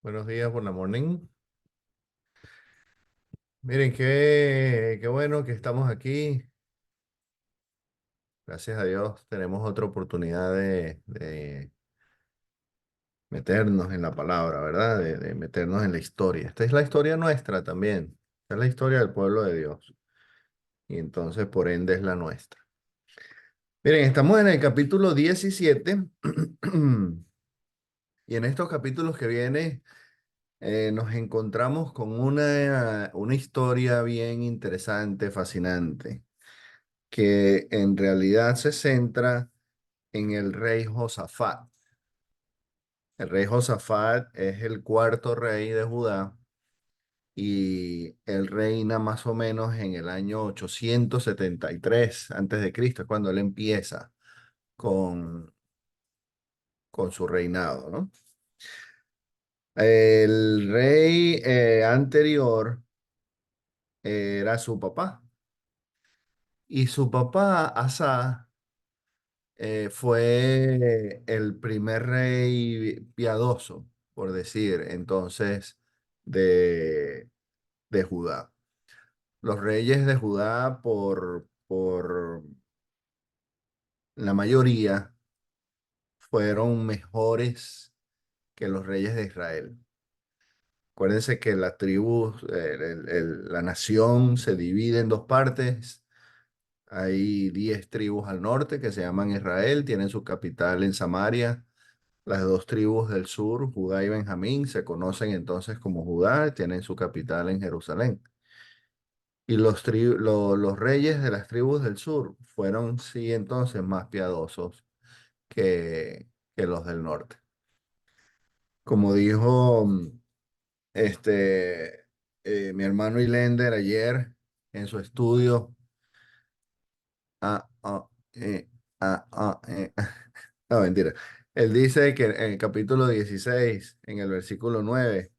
Buenos días, buena morning. Miren, qué bueno que estamos aquí. Gracias a Dios tenemos otra oportunidad de meternos en la palabra, ¿verdad? De meternos en la historia. Esta es la historia nuestra también. Esta es la historia del pueblo de Dios. Y entonces, por ende, es la nuestra. Miren, estamos en el capítulo 17. Y en estos capítulos que vienen, nos encontramos con una historia bien interesante, fascinante, que en realidad se centra en el rey Josafat. El rey Josafat es el cuarto rey de Judá y él reina más o menos en el año 873 antes de Cristo, cuando él empieza con, con su reinado, ¿no? El rey anterior era su papá y su papá Asa fue el primer rey piadoso, por decir, entonces, de, de Judá. Los reyes de Judá, por la mayoría, fueron mejores que los reyes de Israel. Acuérdense que la tribu, la nación se divide en dos partes. Hay 10 tribus al norte que se llaman Israel, tienen su capital en Samaria. Las dos tribus del sur, Judá y Benjamín, se conocen entonces como Judá, tienen su capital en Jerusalén. Y los reyes de las tribus del sur fueron, sí, entonces más piadosos que, que los del norte. Como dijo este, mi hermano Ilender ayer en su estudio, ah, ah, eh, no, mentira. Él dice que en el capítulo 16 en el versículo 9,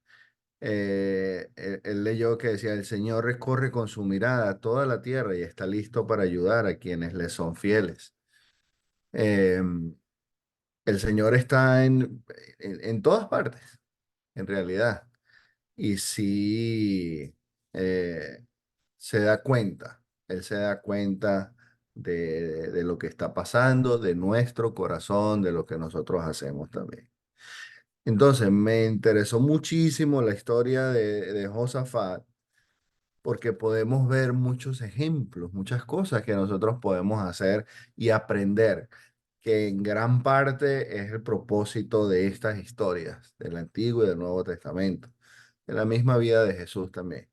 él leyó que decía, el Señor recorre con su mirada toda la tierra y está listo para ayudar a quienes le son fieles. Eh, el Señor está en todas partes, en realidad. Y sí, eh, se da cuenta, Él se da cuenta de lo que está pasando, de nuestro corazón, de lo que nosotros hacemos también. Entonces, me interesó muchísimo la historia de Josafat porque podemos ver muchos ejemplos, muchas cosas que nosotros podemos hacer y aprender, que en gran parte es el propósito de estas historias, del Antiguo y del Nuevo Testamento, de la misma vida de Jesús también.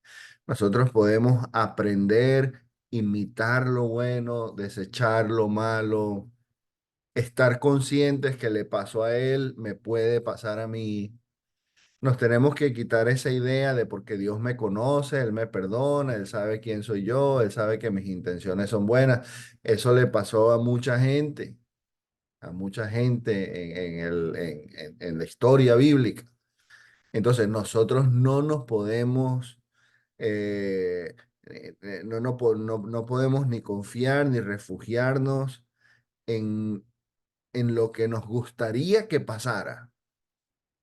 Nosotros podemos aprender, imitar lo bueno, desechar lo malo, estar conscientes que le pasó a él, me puede pasar a mí. Nos tenemos que quitar esa idea de porque Dios me conoce, Él me perdona, Él sabe quién soy yo, Él sabe que mis intenciones son buenas. Eso le pasó a mucha gente en la historia bíblica. Entonces nosotros no nos podemos, no podemos ni confiar ni refugiarnos en, en lo que nos gustaría que pasara,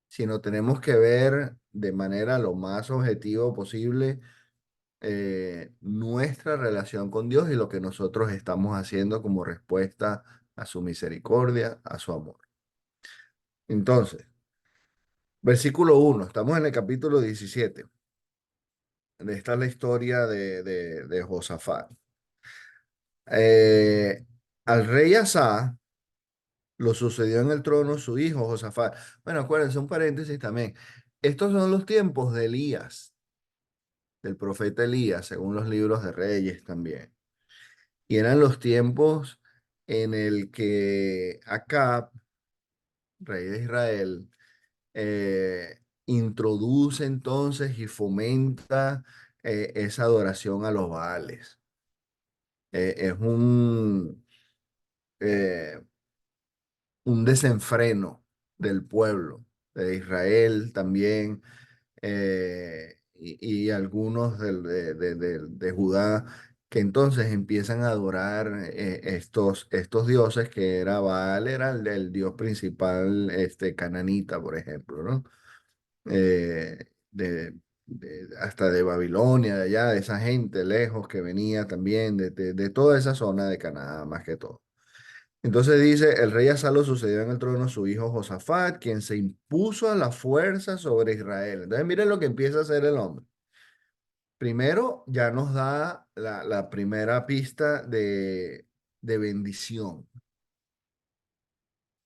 sino tenemos que ver de manera lo más objetivo posible nuestra relación con Dios y lo que nosotros estamos haciendo como respuesta a su misericordia, a su amor. Entonces, versículo 1, estamos en el capítulo 17. Esta es la historia de Josafat. Eh, Al rey Asa lo sucedió en el trono su hijo Josafat. Bueno, acuérdense, un paréntesis también. Estos son los tiempos de Elías, del profeta Elías, según los libros de Reyes también. Y eran los tiempos en el que Acab, rey de Israel, introduce entonces y fomenta esa adoración a los Baales. Es eh, un desenfreno del pueblo de Israel también, y algunos de Judá, que entonces empiezan a adorar estos dioses, que era Baal, era el dios principal, cananita, por ejemplo, ¿no? hasta de Babilonia, de allá, de esa gente lejos que venía también, de toda esa zona de Canadá, más que todo. Entonces dice, el rey Asa lo sucedió en el trono su hijo Josafat, quien se impuso a la fuerza sobre Israel. Entonces miren lo que empieza a hacer el hombre. Primero ya nos da la primera pista de bendición.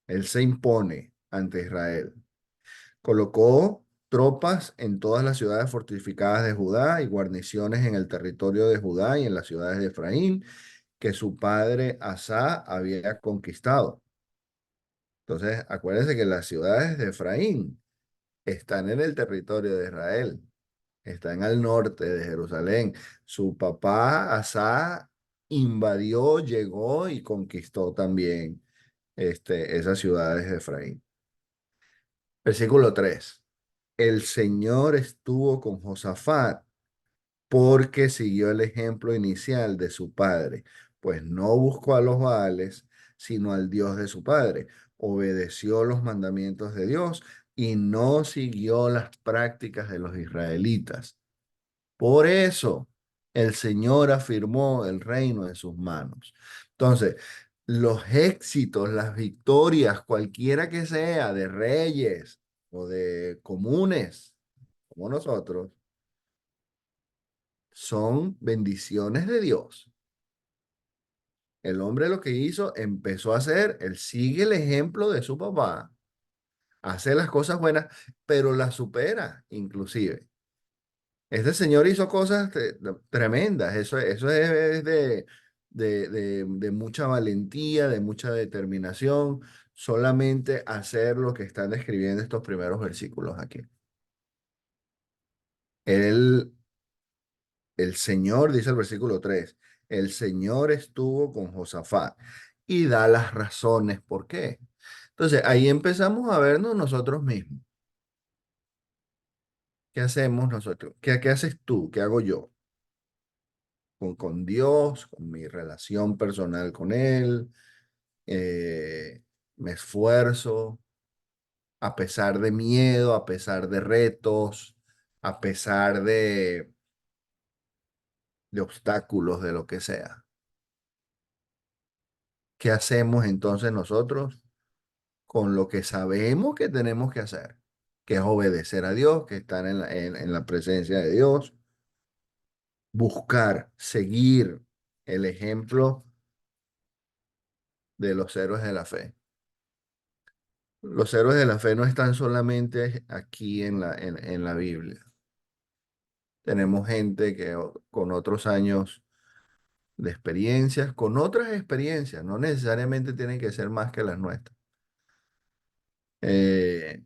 Él se impone ante Israel. Colocó tropas en todas las ciudades fortificadas de Judá y guarniciones en el territorio de Judá y en las ciudades de Efraín que su padre Asa había conquistado. Entonces, acuérdense que las ciudades de Efraín están en el territorio de Israel, están al norte de Jerusalén. Su papá Asa invadió, llegó y conquistó también esas ciudades de Efraín. Versículo 3. El Señor estuvo con Josafat porque siguió el ejemplo inicial de su padre, pues no buscó a los Baales, sino al Dios de su padre. Obedeció los mandamientos de Dios y no siguió las prácticas de los israelitas. Por eso el Señor afirmó el reino en sus manos. Entonces, los éxitos, las victorias, cualquiera que sea, de reyes o de comunes, como nosotros, son bendiciones de Dios. El hombre lo que hizo, empezó a hacer, él sigue el ejemplo de su papá, hace las cosas buenas, pero las supera inclusive. Este señor hizo cosas tremendas, eso es de mucha valentía, de mucha determinación, solamente hacer lo que están describiendo estos primeros versículos aquí. Él El Señor, dice el versículo 3, el Señor estuvo con Josafat y da las razones por qué. Entonces, ahí empezamos a vernos nosotros mismos. ¿Qué hacemos nosotros? ¿Qué haces tú? ¿Qué hago yo? Con Dios, con mi relación personal con Él, eh, me esfuerzo a pesar de miedo, a pesar de retos, a pesar de obstáculos, de lo que sea. ¿Qué hacemos entonces nosotros con lo que sabemos que tenemos que hacer, que es obedecer a Dios, que estar en la presencia de Dios, buscar, seguir el ejemplo de los héroes de la fe? Los héroes de la fe no están solamente aquí en la Biblia. Tenemos gente que con otros años de experiencias, con otras experiencias, no necesariamente tienen que ser más que las nuestras. Eh,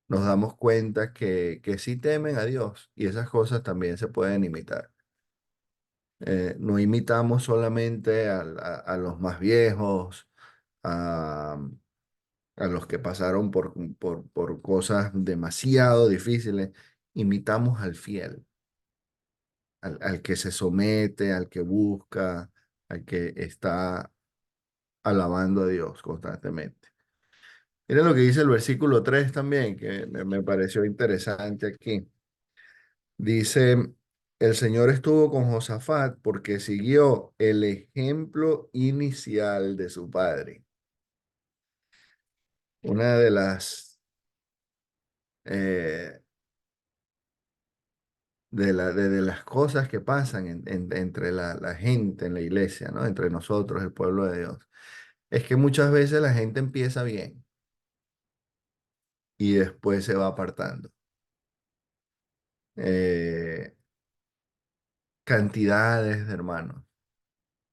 Nos damos cuenta que sí temen a Dios y esas cosas también se pueden imitar. No imitamos solamente a los más viejos, a, a los que pasaron por cosas demasiado difíciles, imitamos al fiel, al que se somete, al que busca, al que está alabando a Dios constantemente. Miren lo que dice el versículo 3 también, que me pareció interesante aquí. Dice, el Señor estuvo con Josafat porque siguió el ejemplo inicial de su padre. Una eh, de las cosas que pasan entre la gente en la iglesia, ¿no? Entre nosotros, el pueblo de Dios, es que muchas veces la gente empieza bien y después se va apartando. Eh, Cantidades de hermanos.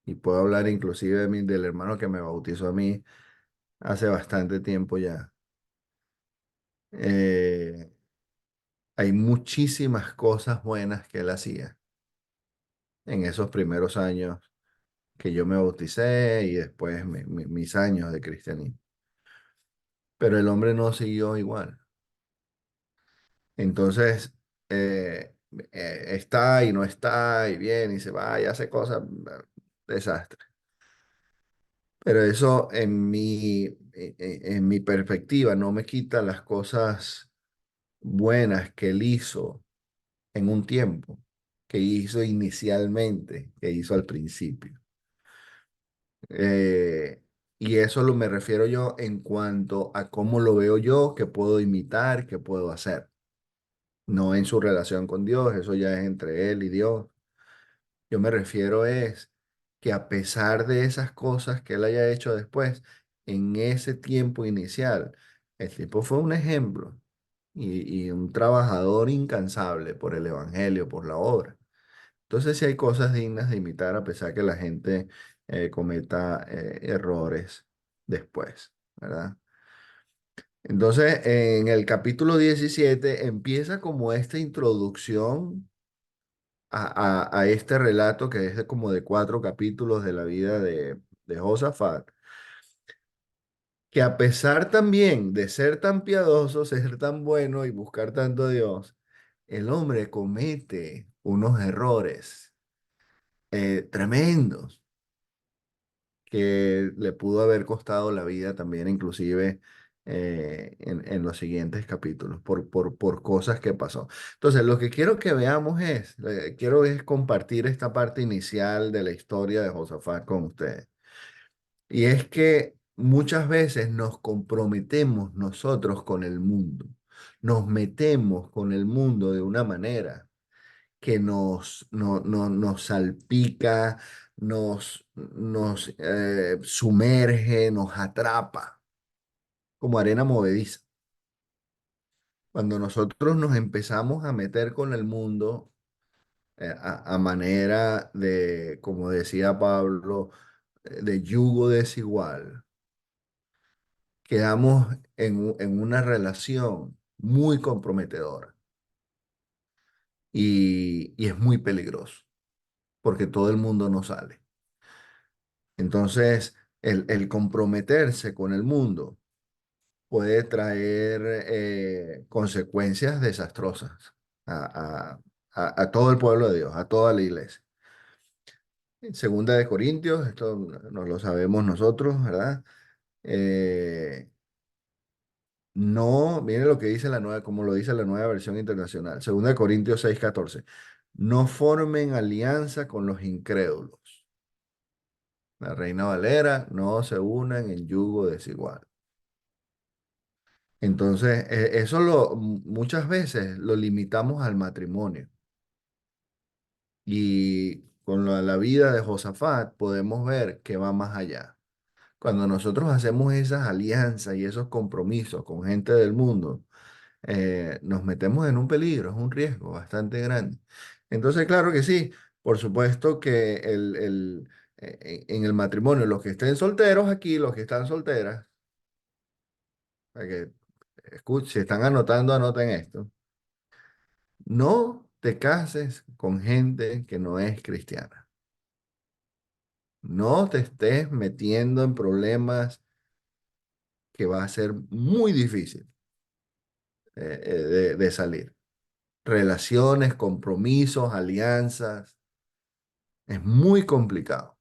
Y puedo hablar inclusive del hermano que me bautizó a mí hace bastante tiempo ya. Eh, Hay muchísimas cosas buenas que él hacía en esos primeros años que yo me bauticé y después mis años de cristianismo. Pero el hombre no siguió igual. Entonces, está y no está y viene y se va y hace cosas, desastre. Pero eso en mi perspectiva no me quita las cosas buenas que él hizo en un tiempo, que hizo inicialmente, que hizo al principio. Eh, y eso lo me refiero yo en cuanto a cómo lo veo yo, que puedo imitar, que puedo hacer. No en su relación con Dios, eso ya es entre él y Dios. Yo me refiero es que a pesar de esas cosas que él haya hecho después, en ese tiempo inicial, el tipo fue un ejemplo y un trabajador incansable por el evangelio, por la obra. Entonces, sí hay cosas dignas de imitar a pesar que la gente cometa errores después, ¿verdad? Entonces, en el capítulo 17 empieza como esta introducción a este relato que es como de 4 capítulos de la vida de Josafat, que a pesar también de ser tan piadoso, ser tan bueno y buscar tanto a Dios, el hombre comete unos errores tremendos que le pudo haber costado la vida también, inclusive en los siguientes capítulos, por cosas que pasó. Entonces, lo que quiero que veamos quiero es compartir esta parte inicial de la historia de Josafat con ustedes. Y es que muchas veces nos comprometemos nosotros con el mundo, nos metemos con el mundo de una manera que nos salpica, nos sumerge, nos atrapa como arena movediza. Cuando nosotros nos empezamos a meter con el mundo a manera de, como decía Pablo, de yugo desigual, quedamos en una relación muy comprometedora y es muy peligroso porque todo el mundo no sale. Entonces, el comprometerse con el mundo puede traer consecuencias desastrosas a, a todo el pueblo de Dios, a toda la iglesia. En Segunda de Corintios, esto nos lo sabemos nosotros, ¿verdad? Eh, no, miren lo que dice la nueva, como lo dice la nueva versión internacional. Segunda de Corintios 6:14. No formen alianza con los incrédulos. La Reina Valera, no se unan en yugo desigual. Entonces, eso muchas veces lo limitamos al matrimonio. Y con la vida de Josafat podemos ver que va más allá. Cuando nosotros hacemos esas alianzas y esos compromisos con gente del mundo, nos metemos en un peligro, es un riesgo bastante grande. Entonces, claro que sí, por supuesto que en el matrimonio, los que estén solteros aquí, los que están solteras, para que escuchen, si están anotando, anoten esto. No te cases con gente que no es cristiana. No te estés metiendo en problemas que va a ser muy difícil de salir. Relaciones, compromisos, alianzas, es muy complicado.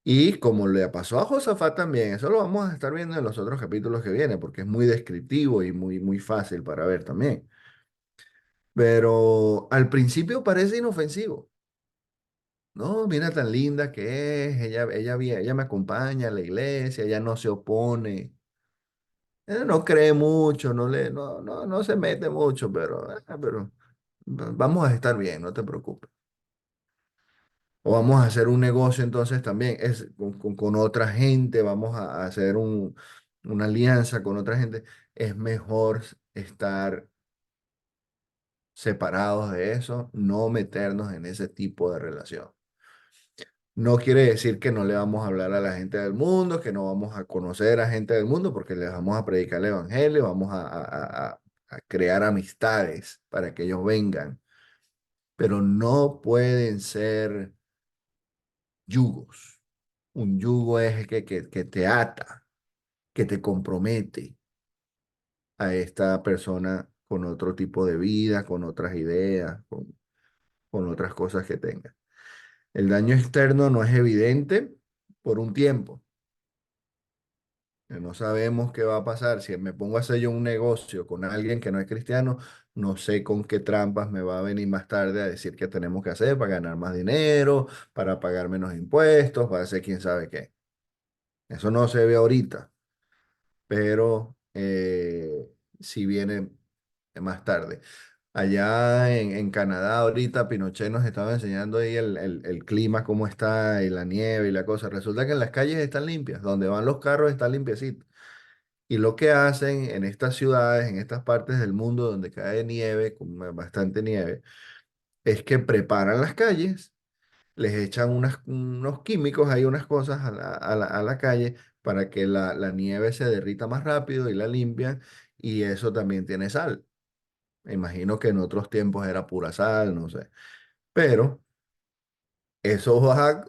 Y como le pasó a Josafat también, eso lo vamos a estar viendo en los otros capítulos que vienen, porque es muy descriptivo y muy fácil para ver también. Pero al principio parece inofensivo. No, mira tan linda que es, ella me acompaña a la iglesia, ella no se opone, no cree mucho, no se mete mucho, pero vamos a estar bien, no te preocupes. O vamos a hacer un negocio entonces también, es con otra gente, vamos a hacer una alianza con otra gente. Es mejor estar separados de eso, no meternos en ese tipo de relación. No quiere decir que no le vamos a hablar a la gente del mundo, que no vamos a conocer a gente del mundo, porque les vamos a predicar el evangelio, vamos a crear amistades para que ellos vengan, pero no pueden ser yugos. Un yugo es que te ata, que te compromete a esta persona con otro tipo de vida, con otras ideas, con otras cosas que tenga. El daño externo no es evidente por un tiempo. No sabemos qué va a pasar. Si me pongo a hacer yo un negocio con alguien que no es cristiano, no sé con qué trampas me va a venir más tarde a decir que tenemos que hacer para ganar más dinero, para pagar menos impuestos, para hacer quién sabe qué. Eso no se ve ahorita, pero sí viene más tarde. Allá en Canadá, ahorita Pinochet nos estaba enseñando ahí el clima, cómo está, y la nieve y la cosa. Resulta que en las calles están limpias, donde van los carros están limpiecitos. Y lo que hacen en estas ciudades, en estas partes del mundo donde cae nieve, con bastante nieve, es que preparan las calles, les echan unos químicos, hay unas cosas a la calle para que la nieve se derrita más rápido y la limpian, y eso también tiene sal. Me imagino que en otros tiempos era pura sal, no sé. Pero eso va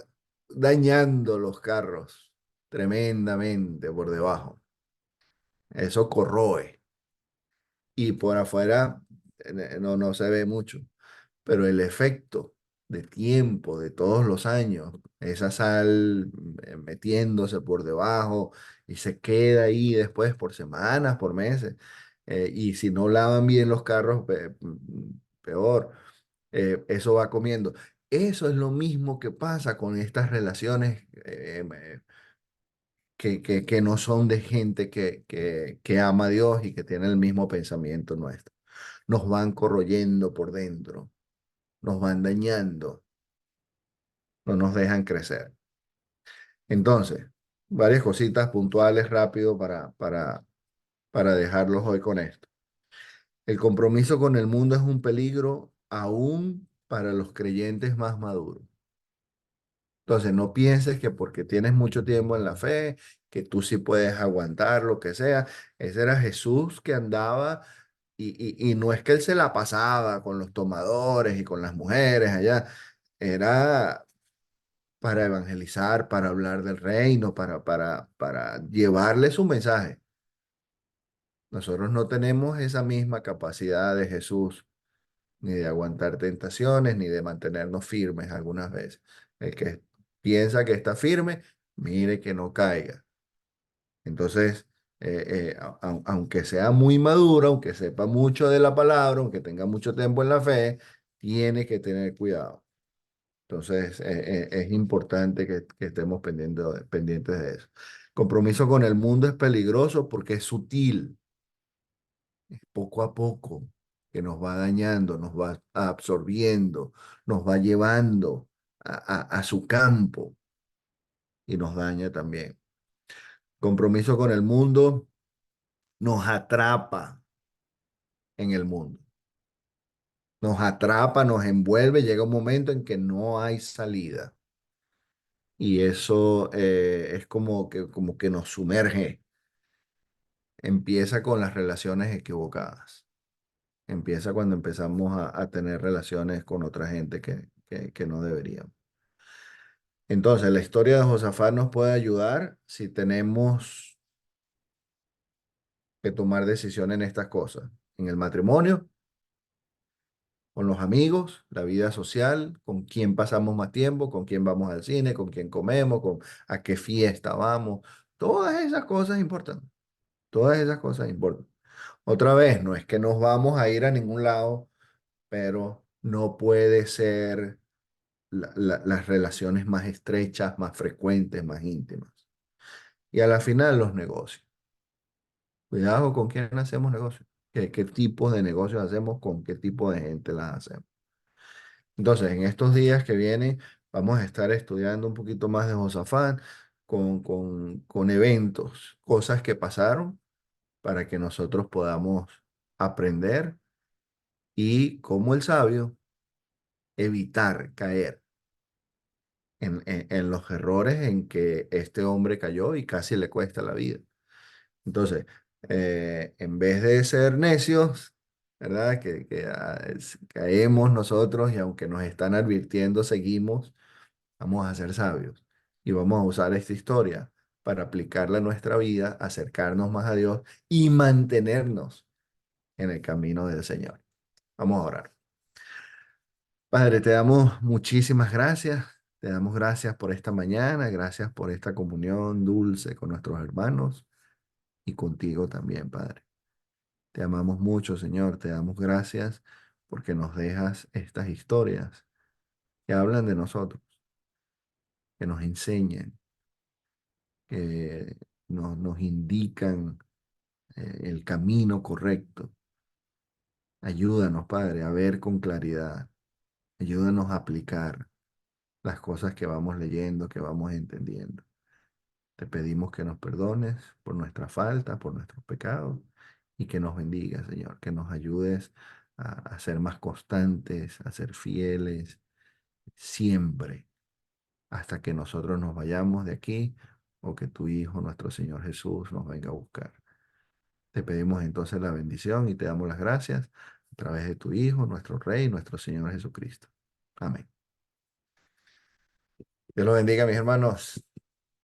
dañando los carros tremendamente por debajo. Eso corroe. Y por afuera no se ve mucho, pero el efecto de tiempo, de todos los años, esa sal metiéndose por debajo y se queda ahí después por semanas, por meses, y si no lavan bien los carros, peor, eso va comiendo. Eso es lo mismo que pasa con estas relaciones que no son de gente que ama a Dios y que tiene el mismo pensamiento nuestro. Nos van corroyendo por dentro, nos van dañando, no nos dejan crecer. Entonces, varias cositas puntuales rápido para dejarlos hoy con esto. El compromiso con el mundo es un peligro aún para los creyentes más maduros. Entonces, no pienses que porque tienes mucho tiempo en la fe, que tú sí puedes aguantar lo que sea. Ese era Jesús que andaba y no es que él se la pasaba con los tomadores y con las mujeres allá. Era para evangelizar, para hablar del reino, para llevarles un mensaje. Nosotros no tenemos esa misma capacidad de Jesús, ni de aguantar tentaciones, ni de mantenernos firmes algunas veces. El que piensa que está firme, mire que no caiga. Entonces, aunque sea muy maduro, aunque sepa mucho de la palabra, aunque tenga mucho tiempo en la fe, tiene que tener cuidado. Entonces, es importante que estemos pendientes de eso. Compromiso con el mundo es peligroso porque es sutil, poco a poco, que nos va dañando, nos va absorbiendo, nos va llevando a su campo y nos daña también. Compromiso con el mundo nos atrapa en el mundo. Nos atrapa, nos envuelve, llega un momento en que no hay salida. Y eso es como que nos sumerge. Empieza con las relaciones equivocadas. Empieza cuando empezamos a tener relaciones con otra gente que no deberíamos. Entonces, la historia de Josafat nos puede ayudar si tenemos que tomar decisiones en estas cosas. En el matrimonio, con los amigos, la vida social, con quién pasamos más tiempo, con quién vamos al cine, con quién comemos, a qué fiesta vamos. Todas esas cosas importantes. Todas esas cosas importan. Otra vez, no es que nos vamos a ir a ningún lado, pero no puede ser las relaciones más estrechas, más frecuentes, más íntimas. Y a la final, los negocios. Cuidado con quién hacemos negocios. ¿Qué tipos de negocios hacemos? ¿Con qué tipo de gente las hacemos? Entonces, en estos días que vienen, vamos a estar estudiando un poquito más de Josafat con eventos, cosas que pasaron para que nosotros podamos aprender y, como el sabio, evitar caer en los errores en que este hombre cayó y casi le cuesta la vida. Entonces, en vez de ser necios, ¿verdad? Caemos nosotros y aunque nos están advirtiendo, seguimos, vamos a ser sabios y vamos a usar esta historia para aplicarla a nuestra vida, acercarnos más a Dios y mantenernos en el camino del Señor. Vamos a orar. Padre, te damos muchísimas gracias. Te damos gracias por esta mañana, gracias por esta comunión dulce con nuestros hermanos. y contigo también, Padre. Te amamos mucho, Señor. Te damos gracias porque nos dejas estas historias que hablan de nosotros, que nos enseñan, que nos indican el camino correcto. Ayúdanos, Padre, a ver con claridad. Ayúdanos a aplicar las cosas que vamos leyendo, que vamos entendiendo. Te pedimos que nos perdones por nuestras faltas, por nuestros pecados y que nos bendigas, Señor, que nos ayudes a ser más constantes, a ser fieles siempre hasta que nosotros nos vayamos de aquí o que tu Hijo, nuestro Señor Jesús, nos venga a buscar. Te pedimos entonces la bendición y te damos las gracias a través de tu Hijo, nuestro Rey, nuestro Señor Jesucristo. Amén. Dios los bendiga, mis hermanos.